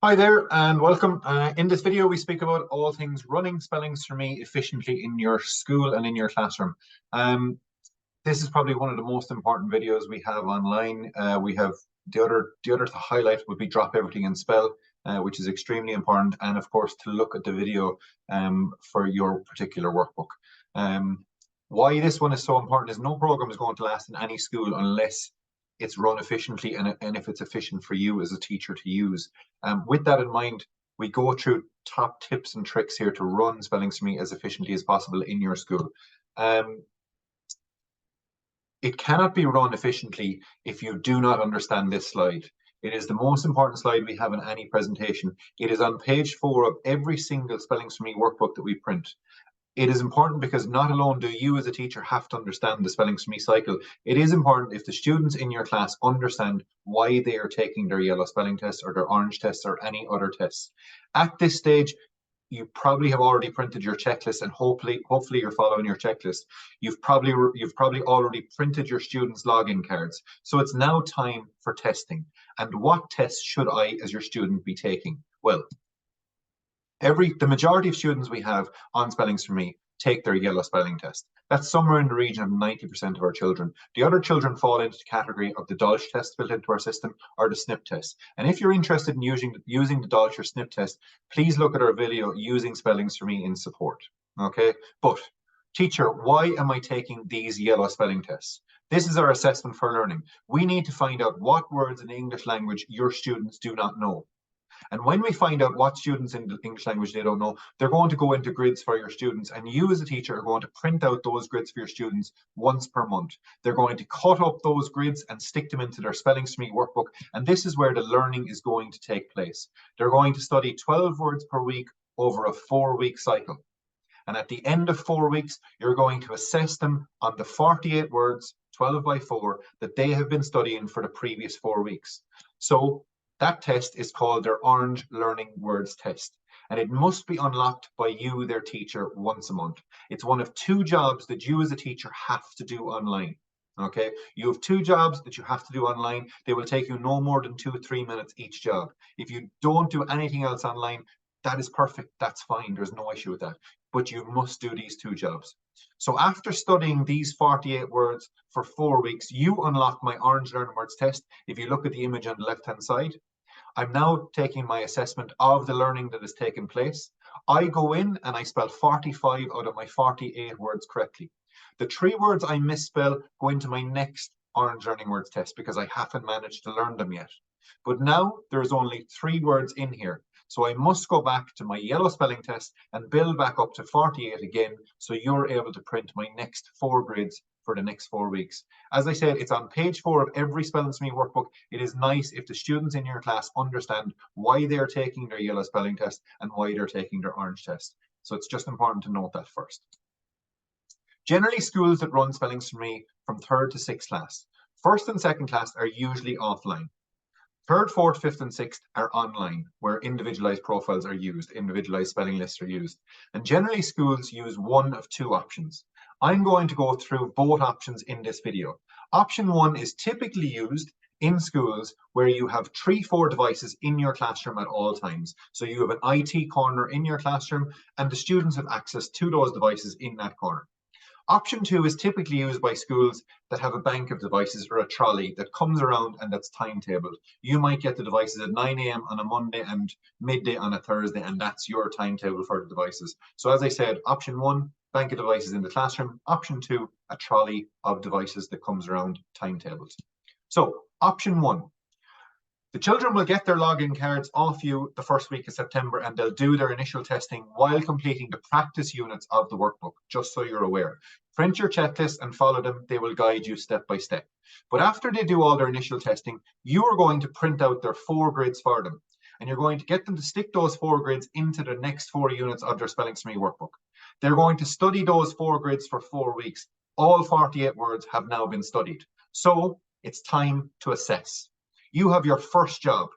Hi there and welcome. In this video, we speak about all things running spellings for me efficiently in your school and in your classroom. This is probably one of the most important videos we have online. We have the other to highlight would be drop everything and spell, which is extremely important, and of course to look at the video for your particular workbook. Why this one is so important is no program is going to last in any school unless it's run efficiently and if it's efficient for you as a teacher to use. With that in mind, we go through top tips and tricks here to run Spellings for Me as efficiently as possible in your school. It cannot be run efficiently if you do not understand this slide. It is the most important slide we have in any presentation. It is on page 4 of every single Spellings for Me workbook that we print. It is important because not alone do you as a teacher have to understand the Spellings for Me cycle. It is important if the students in your class understand why they are taking their yellow spelling test or their orange test or any other tests. At this stage, you probably have already printed your checklist, and hopefully you're following your checklist. You've probably already printed your students' login cards. So it's now time for testing. And what tests should I, as your student, be taking? Well, the majority of students we have on Spellings for Me take their yellow spelling test. That's somewhere in the region of 90% of our children. The other children fall into the category of the Dolch test built into our system or the SNP test. And if you're interested in using the Dolch or SNP test, please look at our video using Spellings for Me in support. Okay, but teacher, why am I taking these yellow spelling tests? This is our assessment for learning. We need to find out what words in the English language your students do not know. And when we find out what students in the English language they don't know, they're going to go into grids for your students. And you as a teacher are going to print out those grids for your students once per month. They're going to cut up those grids and stick them into their Spellings for Me workbook. And this is where the learning is going to take place. They're going to study 12 words per week over a 4-week cycle. And at the end of 4 weeks, you're going to assess them on the 48 words, 12 by 4, that they have been studying for the previous 4 weeks. So that test is called their Orange Learning Words Test, and it must be unlocked by you, their teacher, once a month. It's one of 2 jobs that you as a teacher have to do online. Okay, you have 2 jobs that you have to do online. They will take you no more than 2 or 3 minutes each job. If you don't do anything else online, that is perfect. That's fine. There's no issue with that. But you must do these 2 jobs. So after studying these 48 words for 4 weeks, you unlock my Orange Learning Words Test. If you look at the image on the left-hand side, I'm now taking my assessment of the learning that has taken place. I go in and I spell 45 out of my 48 words correctly. The 3 words I misspell go into my next Orange Learning Words Test because I haven't managed to learn them yet. But now there's only 3 words in here. So I must go back to my yellow spelling test and build back up to 48 again, so you're able to print my next 4 grids for the next 4 weeks. As I said, it's on page 4 of every Spellings for Me workbook. It is nice if the students in your class understand why they're taking their yellow spelling test and why they're taking their orange test. So it's just important to note that first. Generally, schools that run Spellings for Me from 3rd to 6th class. 1st and 2nd class are usually offline. 3rd, 4th, 5th, and 6th are online, where individualized profiles are used, individualized spelling lists are used. And generally, schools use one of 2 options. I'm going to go through both options in this video. Option 1 is typically used in schools where you have 3-4 devices in your classroom at all times. So you have an IT corner in your classroom, and the students have access to those devices in that corner. Option 2 is typically used by schools that have a bank of devices or a trolley that comes around and that's timetabled. You might get the devices at 9 a.m. on a Monday and midday on a Thursday, and that's your timetable for the devices. So as I said, option 1, bank of devices in the classroom. Option 2, a trolley of devices that comes around timetables. So option 1. The children will get their login cards off you the 1st week of September, and they'll do their initial testing while completing the practice units of the workbook, just so you're aware. Print your checklist and follow them. They will guide you step by step. But after they do all their initial testing, you are going to print out their 4 grids for them. And you're going to get them to stick those 4 grids into the next 4 units of their Spellings for Me workbook. They're going to study those 4 grids for 4 weeks. All 48 words have now been studied. So it's time to assess. You have your first job.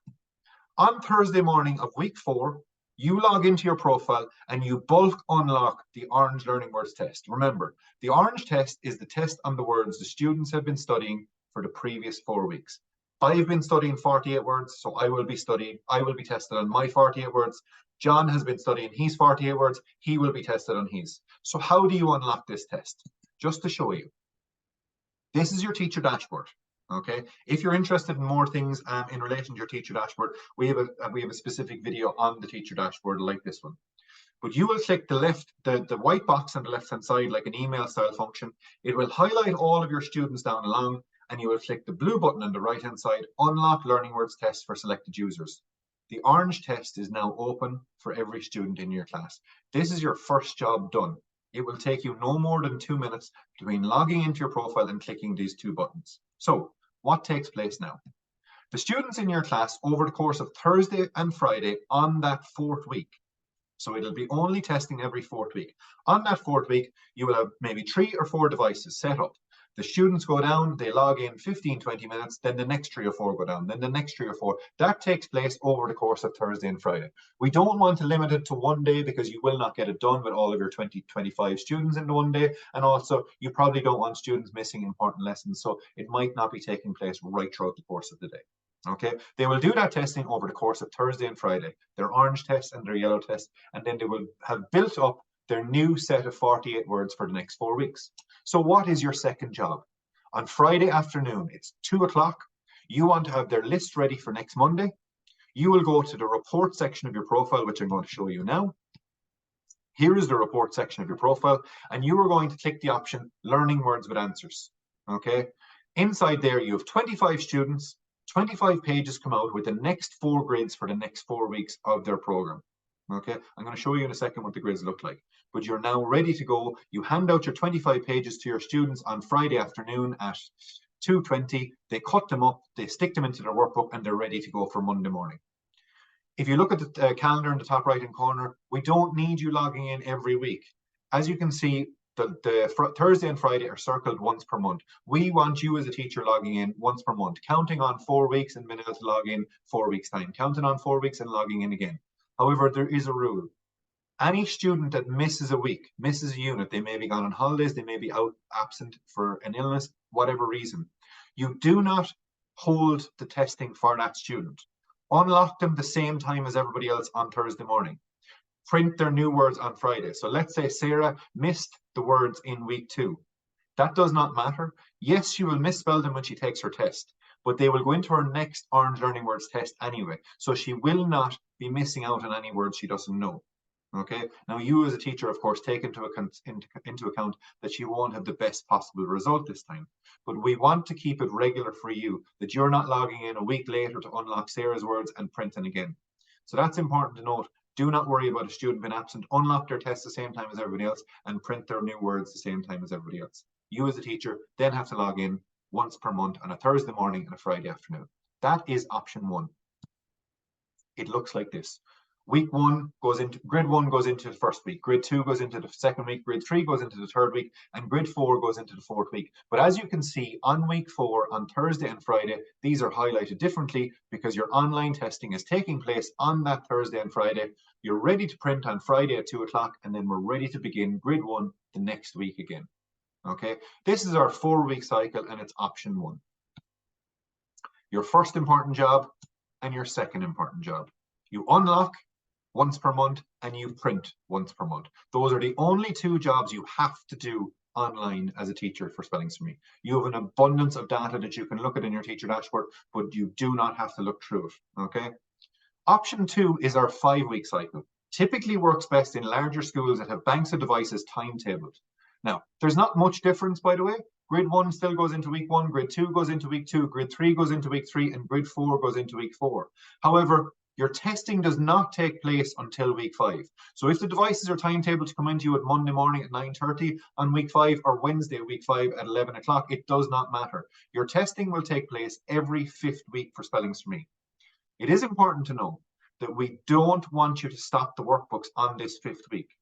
On Thursday morning of week 4, you log into your profile and you bulk unlock the Orange Learning Words Test. Remember, the Orange test is the test on the words the students have been studying for the previous 4 weeks. I've been studying 48 words, so I will be tested on my 48 words. John has been studying his 48 words, he will be tested on his. So how do you unlock this test? Just to show you. This is your teacher dashboard. Okay, if you're interested in more things in relation to your teacher dashboard, we have a specific video on the teacher dashboard like this one. But you will click the white box on the left hand side like an email style function. It will highlight all of your students down along, and you will click the blue button on the right hand side, unlock learning words test for selected users. The orange test is now open for every student in your class. This is your first job done. It will take you no more than 2 minutes between logging into your profile and clicking these two buttons. So what takes place now? The students in your class over the course of Thursday and Friday on that 4th week, so it'll be only testing every 4th week. On that 4th week, you will have maybe 3 or 4 devices set up. The students go down, they log in 15, 20 minutes, then the next 3 or 4 go down, then the next 3 or 4. That takes place over the course of Thursday and Friday. We don't want to limit it to one day because you will not get it done with all of your 20, 25 students in the one day. And also, you probably don't want students missing important lessons, so it might not be taking place right throughout the course of the day. Okay, they will do that testing over the course of Thursday and Friday, their orange test and their yellow test, and then they will have built up their new set of 48 words for the next 4 weeks. So what is your second job? On Friday afternoon, it's 2 o'clock. You want to have their list ready for next Monday. You will go to the report section of your profile, which I'm going to show you now. Here is the report section of your profile, and you are going to click the option Learning Words with Answers. Okay, inside there you have 25 students, 25 pages come out with the next 4 grids for the next 4 weeks of their program. Okay, I'm going to show you in a second what the grids look like, but you're now ready to go. You hand out your 25 pages to your students on Friday afternoon at 2:20. They cut them up, they stick them into their workbook, and they're ready to go for Monday morning. If you look at the calendar in the top right hand corner, we don't need you logging in every week. As you can see, the Thursday and Friday are circled once per month. We want you as a teacher logging in once per month, counting on 4 weeks and being able to log in 4 weeks time, counting on 4 weeks and logging in again. However, there is a rule. Any student that misses a week, misses a unit, they may be gone on holidays, they may be out absent for an illness, whatever reason, you do not hold the testing for that student. Unlock them the same time as everybody else on Thursday morning. Print their new words on Friday. So let's say Sarah missed the words in week 2. That does not matter. Yes, she will misspell them when she takes her test, but they will go into her next Orange Learning Words test anyway. So she will not be missing out on any words she doesn't know. Okay. Now, you as a teacher, of course, take into account that she won't have the best possible result this time. But we want to keep it regular for you, that you're not logging in a week later to unlock Sarah's words and printing again. So that's important to note. Do not worry about a student being absent. Unlock their test the same time as everybody else and print their new words the same time as everybody else. You as a teacher then have to log in once per month on a Thursday morning and a Friday afternoon. That is option 1. It looks like this. Grid 1 goes into the first week, grid 2 goes into the second week, grid 3 goes into the third week, and grid 4 goes into the 4th week. But as you can see, on week 4, on Thursday and Friday, these are highlighted differently because your online testing is taking place on that Thursday and Friday. You're ready to print on Friday at 2 o'clock, and then we're ready to begin grid 1 the next week again. Okay, this is our 4-week cycle, and it's option 1. Your first important job and your second important job. You unlock once per month and you print once per month. Those are the only 2 jobs you have to do online as a teacher for Spellings for Me. You have an abundance of data that you can look at in your teacher dashboard, but you do not have to look through it. Okay. Option 2 is our 5-week cycle. Typically works best in larger schools that have banks of devices timetabled. Now, there's not much difference, by the way. Grid 1 still goes into week 1, grid 2 goes into week 2, grid 3 goes into week 3, and grid 4 goes into week 4. However, your testing does not take place until week 5. So if the devices are timetabled to come into you at Monday morning at 9:30 on week 5 or Wednesday week 5 at 11 o'clock, it does not matter. Your testing will take place every 5th week for Spellings for Me. It is important to know that we don't want you to stop the workbooks on this 5th week.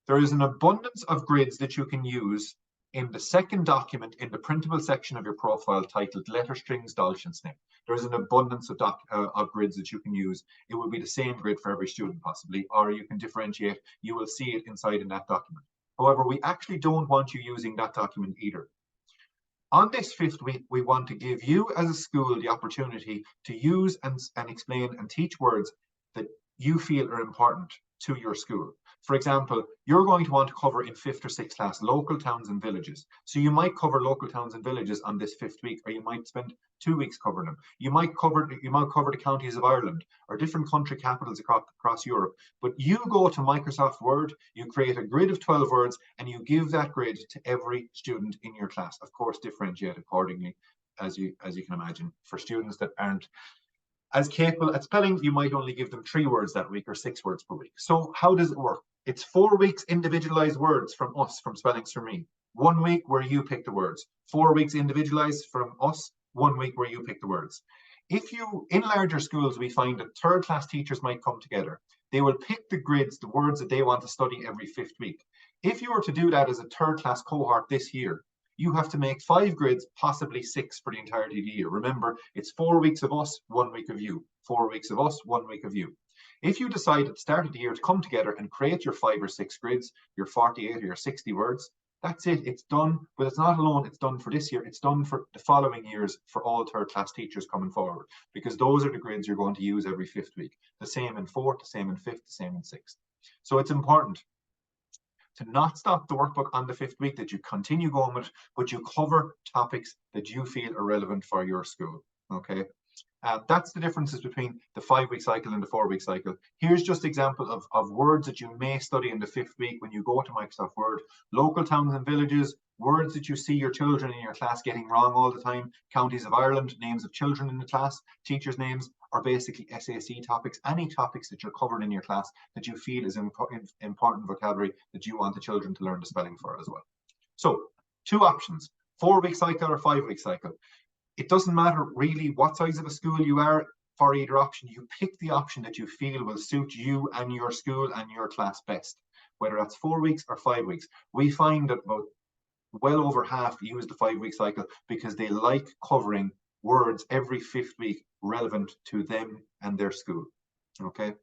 There is an abundance of grids that you can use in the second document in the printable section of your profile titled Letter Strings Dalton Snip. There's an abundance of grids that you can use. It will be the same grid for every student possibly, or you can differentiate. You will see it inside in that document. However, we actually don't want you using that document either. On this 5th week, we want to give you as a school the opportunity to use and explain and teach words that you feel are important to your school. For example, you're going to want to cover in 5th or 6th class local towns and villages. So you might cover local towns and villages on this 5th week, or you might spend 2 weeks covering them. You might cover the counties of Ireland or different country capitals across Europe. But you go to Microsoft Word, you create a grid of 12 words, and you give that grid to every student in your class. Of course, differentiate accordingly, as you can imagine. For students that aren't as capable at spelling, you might only give them 3 words that week or 6 words per week. So how does it work? It's 4 weeks individualized words from us, from Spellings for Me. 1 week where you pick the words. 4 weeks individualized from us. 1 week where you pick the words. If you, in larger schools, we find that 3rd class teachers might come together. They will pick the grids, the words that they want to study every 5th week. If you were to do that as a 3rd class cohort this year, you have to make 5 grids, possibly 6 for the entirety of the year. Remember, it's 4 weeks of us, 1 week of you. 4 weeks of us, 1 week of you. If you decide at the start of the year to come together and create your 5 or 6 grids, your 48 or your 60 words, that's it, it's done. But it's not alone, it's done for this year, it's done for the following years for all 3rd class teachers coming forward, because those are the grids you're going to use every 5th week. The same in 4th, the same in 5th, the same in 6th. So it's important to not stop the workbook on the 5th week, that you continue going with it, but you cover topics that you feel are relevant for your school. Okay. That's the differences between the 5-week cycle and the 4-week cycle. Here's just an example of words that you may study in the 5th week when you go to Microsoft Word. Local towns and villages, words that you see your children in your class getting wrong all the time. Counties of Ireland, names of children in the class, teachers' names, are basically SAC topics, any topics that you're covering in your class that you feel is important vocabulary that you want the children to learn the spelling for as well. So 2 options, 4-week cycle or 5-week cycle. It doesn't matter really what size of a school you are for either option. You pick the option that you feel will suit you and your school and your class best, whether that's 4 weeks or 5 weeks. We find that about well over half use the 5-week cycle because they like covering words every 5th week relevant to them and their school. Okay.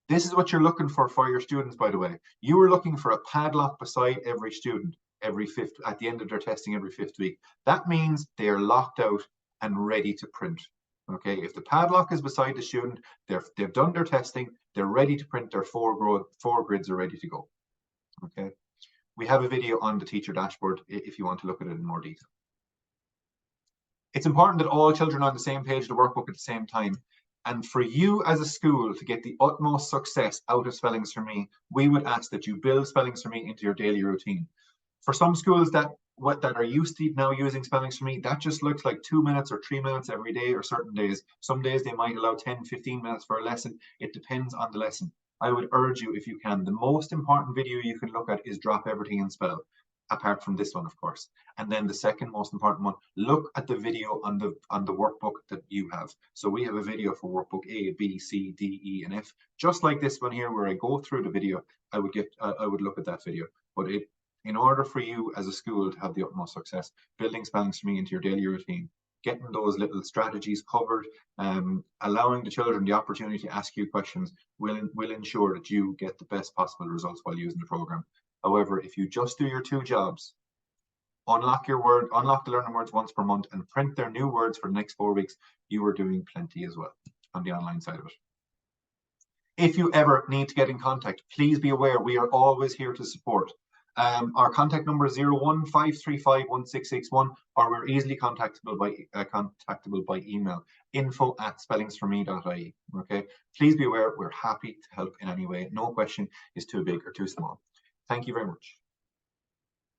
This is what you're looking for your students, by the way. You are looking for a padlock beside every student every 5th, at the end of their testing every 5th week. That means they are locked out and ready to print. Okay, if the padlock is beside the student, they've done their testing, they're ready to print, their 4 grids are ready to go. Okay, we have a video on the teacher dashboard if you want to look at it in more detail. It's important that all children are on the same page of the workbook at the same time. And for you as a school to get the utmost success out of Spellings for Me, we would ask that you build Spellings for Me into your daily routine. For some schools that are used to now using Spellings for Me, that just looks like 2 minutes or 3 minutes every day, or certain days. Some days they might allow 10, 15 minutes for a lesson. It depends on the lesson. I would urge you, if you can, the most important video you can look at is Drop Everything and Spell, apart from this one, of course. And then the second most important one, look at the video on the workbook that you have. So we have a video for workbook A, B, C, D, E, and F, just like this one here, where I go through the video. I would look at that video. But in order for you as a school to have the utmost success, building Spellings for Me into your daily routine, getting those little strategies covered, allowing the children the opportunity to ask you questions will ensure that you get the best possible results while using the program. However, if you just do your 2 jobs, unlock the learning words once per month and print their new words for the next 4 weeks, you are doing plenty as well on the online side of it. If you ever need to get in contact, please be aware we are always here to support. Our contact number is 015351661, or we're easily contactable by email, info@spellingsforme.ie. Okay, please be aware we're happy to help in any way. No question is too big or too small. Thank you very much.